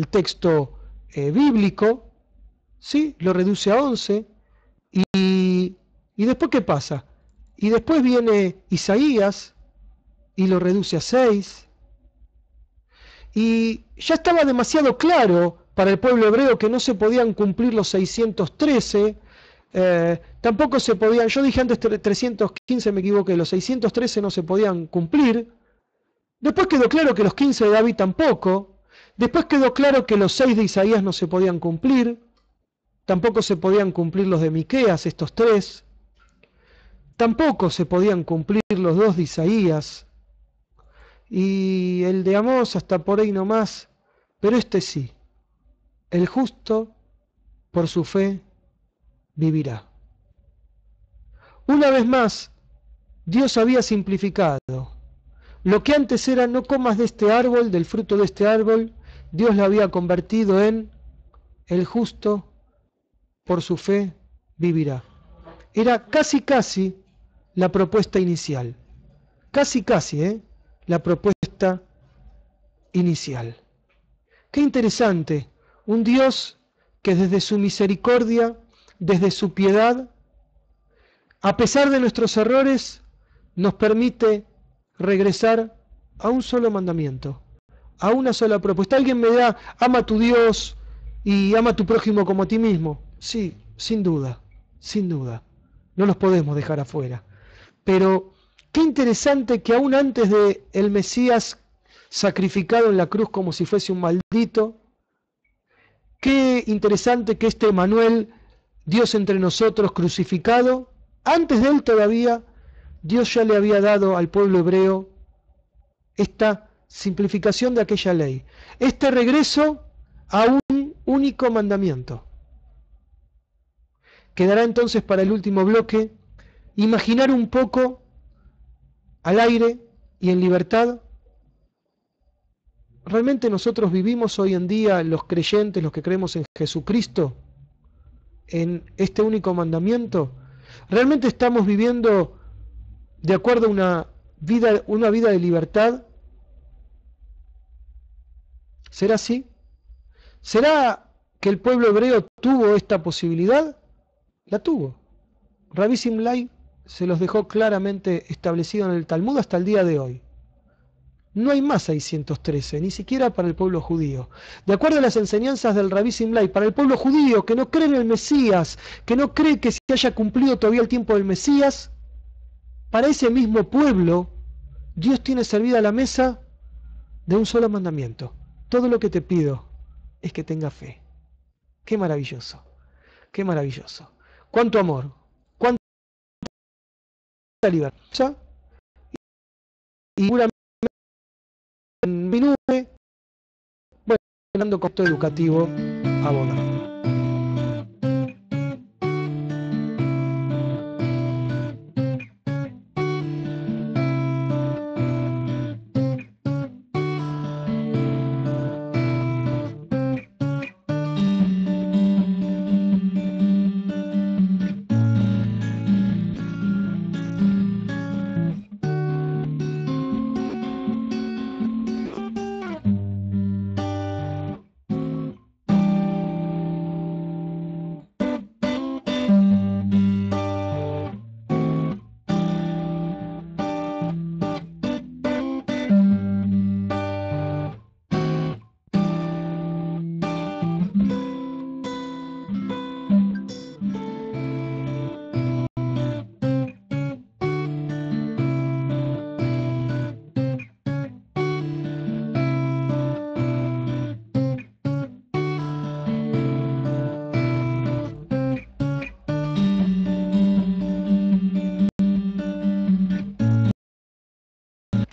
texto bíblico, ¿sí? Lo reduce a 11, y después ¿qué pasa? Y después viene Isaías y lo reduce a 6, y ya estaba demasiado claro para el pueblo hebreo que no se podían cumplir los 613, tampoco se podían, yo dije antes 315, me equivoqué, los 613 no se podían cumplir. Después quedó claro que los 15 de David tampoco. Después quedó claro que los 6 de Isaías no se podían cumplir, tampoco se podían cumplir los de Miqueas, estos 3, tampoco se podían cumplir los 2 de Isaías, y el de Amós hasta por ahí nomás, pero este sí, el justo por su fe vivirá. Una vez más, Dios había simplificado. Lo que antes era no comas de este árbol, del fruto de este árbol, Dios lo había convertido en el justo por su fe vivirá. Era casi la propuesta inicial. Casi, la propuesta inicial. Qué interesante, un Dios que desde su misericordia, desde su piedad, a pesar de nuestros errores, nos permite regresar a un solo mandamiento, a una sola propuesta. Alguien me da, ama a tu Dios y ama a tu prójimo como a ti mismo. Sí, sin duda, no los podemos dejar afuera. Pero qué interesante que aún antes de el Mesías sacrificado en la cruz como si fuese un maldito, qué interesante que este Emanuel, Dios entre nosotros crucificado, antes de él todavía, Dios ya le había dado al pueblo hebreo esta simplificación de aquella ley, este regreso a un único mandamiento. Quedará entonces para el último bloque imaginar un poco al aire y en libertad. ¿Realmente nosotros vivimos hoy en día, los creyentes, los que creemos en Jesucristo, en este único mandamiento? ¿Realmente estamos viviendo de acuerdo a una vida de libertad? ¿Será así? ¿Será que el pueblo hebreo tuvo esta posibilidad? La tuvo. Rabbi Simlai se los dejó claramente establecido en el Talmud hasta el día de hoy. No hay más 613, ni siquiera para el pueblo judío. De acuerdo a las enseñanzas del Rabbi Simlai, para el pueblo judío que no cree en el Mesías, que no cree que se haya cumplido todavía el tiempo del Mesías, para ese mismo pueblo, Dios tiene servida la mesa de un solo mandamiento. Todo lo que te pido es que tenga fe. Qué maravilloso, qué maravilloso. Cuánto amor, cuánta libertad. Y seguramente en mi nube, bueno, hablando con todo educativo a Boda.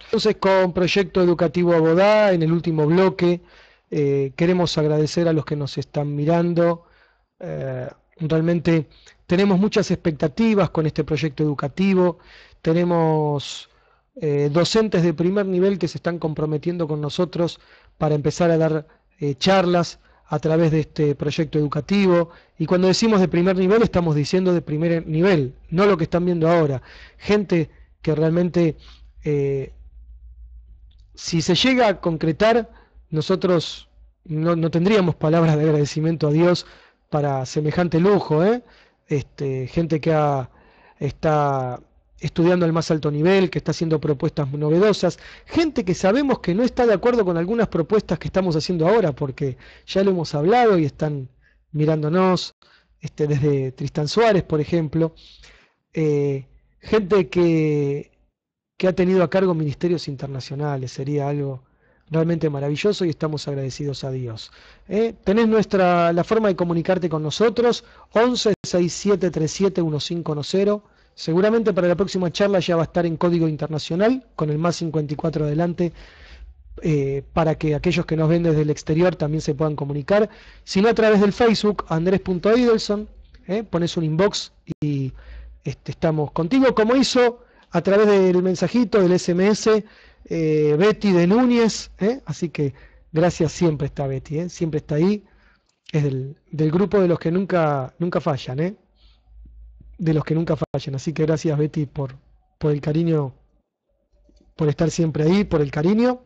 Entonces, con Proyecto Educativo Abodá, en el último bloque, queremos agradecer a los que nos están mirando. Realmente tenemos muchas expectativas con este proyecto educativo. Tenemos docentes de primer nivel que se están comprometiendo con nosotros para empezar a dar charlas a través de este proyecto educativo. Y cuando decimos de primer nivel, estamos diciendo de primer nivel, no lo que están viendo ahora. Gente que realmente... si se llega a concretar, nosotros no tendríamos palabras de agradecimiento a Dios para semejante lujo, gente que está estudiando al más alto nivel, que está haciendo propuestas novedosas, gente que sabemos que no está de acuerdo con algunas propuestas que estamos haciendo ahora, porque ya lo hemos hablado y están mirándonos, desde Tristán Suárez, por ejemplo, gente que ha tenido a cargo ministerios internacionales. Sería algo realmente maravilloso y estamos agradecidos a Dios. Tenés la forma de comunicarte con nosotros, 11 67 37 1510. Seguramente para la próxima charla ya va a estar en código internacional, con el más 54 adelante, para que aquellos que nos ven desde el exterior también se puedan comunicar. Si no, a través del Facebook, andres.idelson, pones un inbox y estamos contigo, como hizo a través del mensajito, del SMS, Betty de Núñez, así que gracias, siempre está Betty, siempre está ahí, es del grupo de los que nunca fallan, de los que nunca fallan, así que gracias Betty por el cariño, por estar siempre ahí, por el cariño.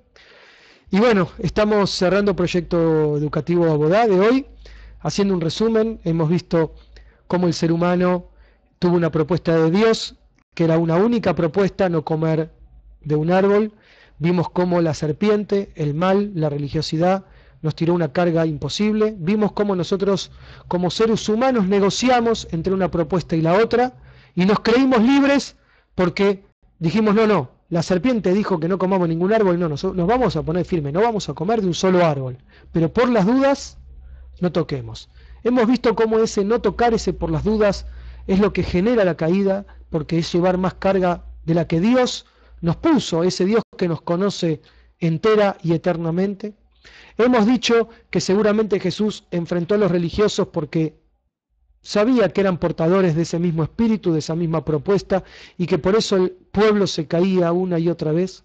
Y bueno, estamos cerrando Proyecto Educativo Abodá de hoy, haciendo un resumen. Hemos visto cómo el ser humano tuvo una propuesta de Dios, que era una única propuesta, no comer de un árbol. Vimos cómo la serpiente, el mal, la religiosidad, nos tiró una carga imposible. Vimos cómo nosotros, como seres humanos, negociamos entre una propuesta y la otra, y nos creímos libres porque dijimos, no, la serpiente dijo que no comamos ningún árbol, no, nos vamos a poner firme, no vamos a comer de un solo árbol, pero por las dudas, no toquemos. Hemos visto cómo ese no tocar, ese por las dudas, es lo que genera la caída, porque es llevar más carga de la que Dios nos puso, ese Dios que nos conoce entera y eternamente. Hemos dicho que seguramente Jesús enfrentó a los religiosos porque sabía que eran portadores de ese mismo espíritu, de esa misma propuesta, y que por eso el pueblo se caía una y otra vez.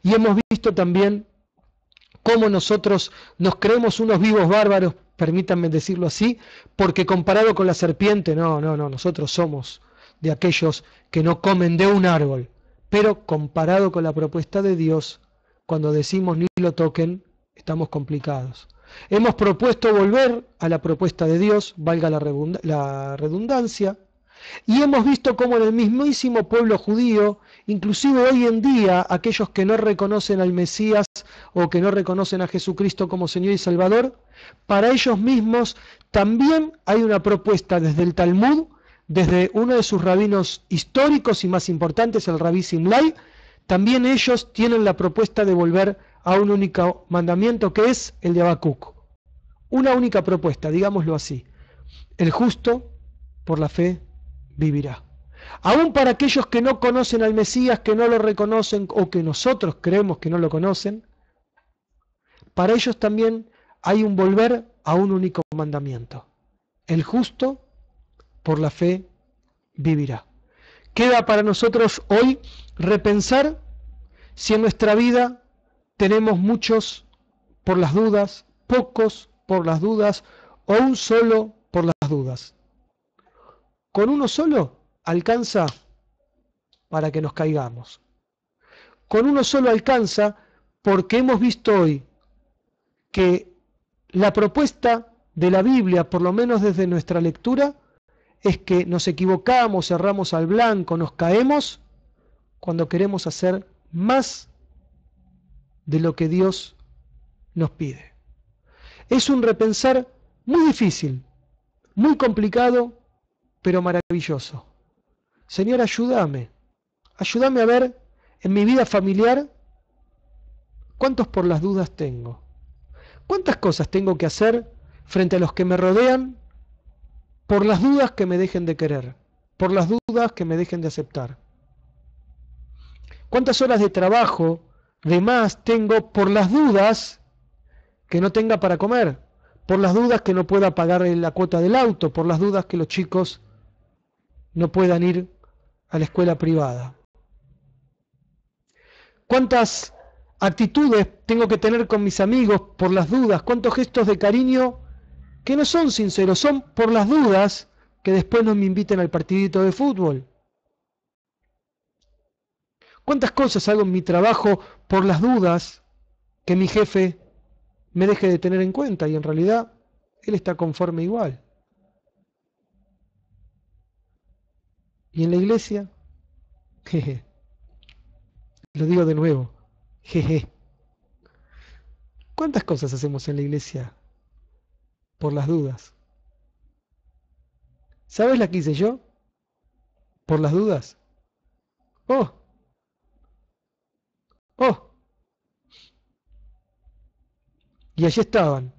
Y hemos visto también cómo nosotros nos creemos unos vivos bárbaros, permítanme decirlo así, porque comparado con la serpiente, no, nosotros somos de aquellos que no comen de un árbol, pero comparado con la propuesta de Dios, cuando decimos ni lo toquen, estamos complicados. Hemos propuesto volver a la propuesta de Dios, valga la redundancia, y hemos visto cómo en el mismísimo pueblo judío, inclusive hoy en día, aquellos que no reconocen al Mesías o que no reconocen a Jesucristo como Señor y Salvador, para ellos mismos también hay una propuesta desde el Talmud, desde uno de sus rabinos históricos y más importantes, el rabí Simlai, también ellos tienen la propuesta de volver a un único mandamiento que es el de Habacuc. Una única propuesta, digámoslo así. El justo por la fe vivirá. Aún para aquellos que no conocen al Mesías, que no lo reconocen o que nosotros creemos que no lo conocen, para ellos también hay un volver a un único mandamiento. El justo por la fe vivirá. Queda para nosotros hoy repensar si en nuestra vida tenemos muchos por las dudas, pocos por las dudas o un solo por las dudas. Con uno solo alcanza para que nos caigamos. Con uno solo alcanza porque hemos visto hoy que la propuesta de la Biblia, por lo menos desde nuestra lectura, es que nos equivocamos, cerramos al blanco, nos caemos cuando queremos hacer más de lo que Dios nos pide. Es un repensar muy difícil, muy complicado, pero maravilloso. Señor, ayúdame a ver en mi vida familiar cuántos por las dudas tengo, cuántas cosas tengo que hacer frente a los que me rodean por las dudas que me dejen de querer, por las dudas que me dejen de aceptar. ¿Cuántas horas de trabajo de más tengo por las dudas que no tenga para comer? Por las dudas que no pueda pagar la cuota del auto, por las dudas que los chicos no puedan ir a la escuela privada. ¿Cuántas actitudes tengo que tener con mis amigos por las dudas? ¿Cuántos gestos de cariño que no son sinceros, son por las dudas que después no me inviten al partidito de fútbol? ¿Cuántas cosas hago en mi trabajo por las dudas que mi jefe me deje de tener en cuenta y en realidad él está conforme igual? Y en la iglesia, jeje, lo digo de nuevo, jeje. ¿Cuántas cosas hacemos en la iglesia por las dudas? ¿Sabes la que hice yo? Por las dudas. Oh. Y allí estaban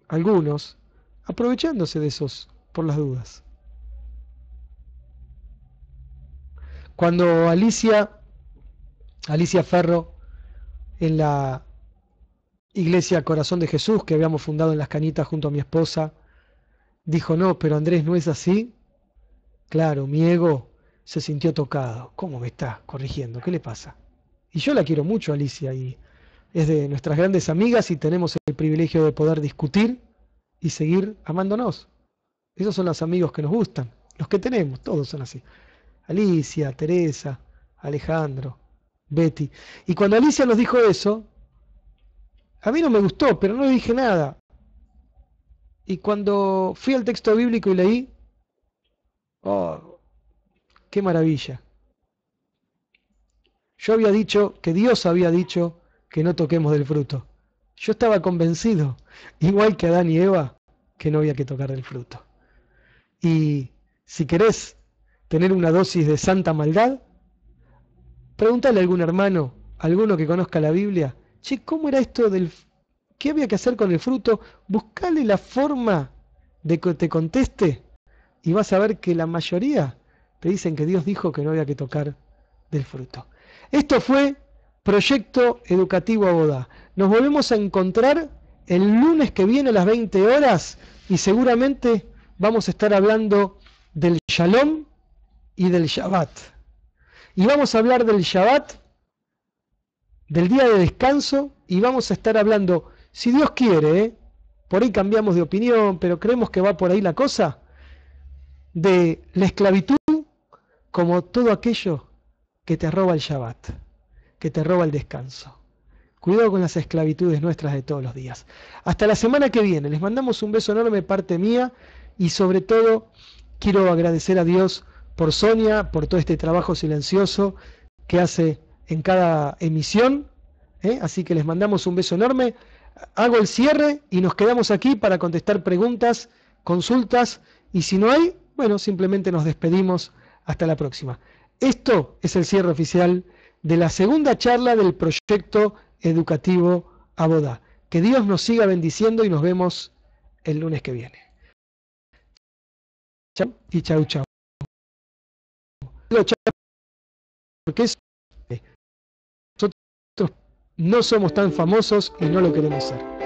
algunos aprovechándose de esos por las dudas. Cuando Alicia Ferro, en la iglesia Corazón de Jesús que habíamos fundado en Las Cañitas junto a mi esposa, dijo, no, pero Andrés, ¿no es así? Claro, mi ego se sintió tocado. ¿Cómo me está corrigiendo? ¿Qué le pasa? Y yo la quiero mucho, Alicia, y es de nuestras grandes amigas y tenemos el privilegio de poder discutir y seguir amándonos. Esos son los amigos que nos gustan, los que tenemos, todos son así. Alicia, Teresa, Alejandro, Betty. Y cuando Alicia nos dijo eso, a mí no me gustó, pero no le dije nada. Y cuando fui al texto bíblico y leí, oh, qué maravilla. Yo había dicho que Dios había dicho que no toquemos del fruto. Yo estaba convencido, igual que Adán y Eva, que no había que tocar del fruto. Y si querés tener una dosis de santa maldad, pregúntale a algún hermano, alguno que conozca la Biblia, che, ¿cómo era esto del... ¿Qué había que hacer con el fruto? Buscale la forma de que te conteste y vas a ver que la mayoría te dicen que Dios dijo que no había que tocar del fruto. Esto fue Proyecto Educativo Abodá. Nos volvemos a encontrar el lunes que viene a las 20 horas y seguramente vamos a estar hablando del Shalom y del Shabbat. Y vamos a hablar del Shabbat, del día de descanso, y vamos a estar hablando, si Dios quiere, por ahí cambiamos de opinión, pero creemos que va por ahí la cosa, de la esclavitud como todo aquello que te roba el Shabbat, que te roba el descanso. Cuidado con las esclavitudes nuestras de todos los días. Hasta la semana que viene. Les mandamos un beso enorme de parte mía y sobre todo quiero agradecer a Dios por Sonia, por todo este trabajo silencioso que hace en cada emisión. Así que les mandamos un beso enorme. Hago el cierre y nos quedamos aquí para contestar preguntas, consultas y si no hay, bueno, simplemente nos despedimos. Hasta la próxima. Esto es el cierre oficial de la segunda charla del Proyecto Educativo Abodá. Que Dios nos siga bendiciendo y nos vemos el lunes que viene. Chau y chau chau. Porque nosotros no somos tan famosos y no lo queremos ser.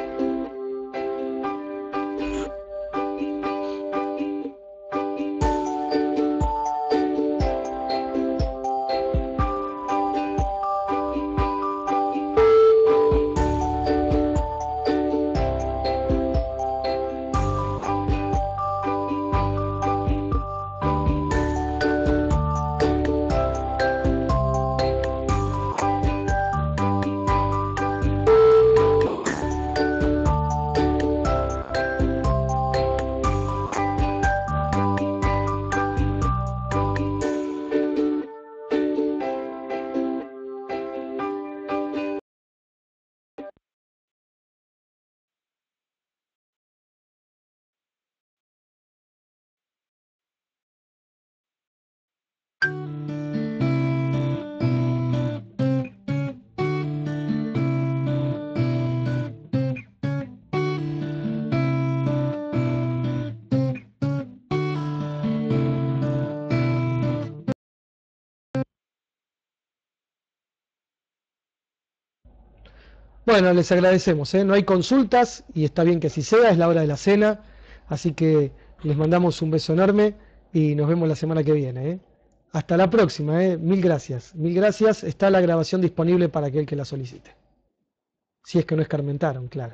Bueno, les agradecemos, no hay consultas y está bien que así sea, es la hora de la cena, así que les mandamos un beso enorme y nos vemos la semana que viene. Hasta la próxima, mil gracias, está la grabación disponible para aquel que la solicite, si es que no escarmentaron, claro.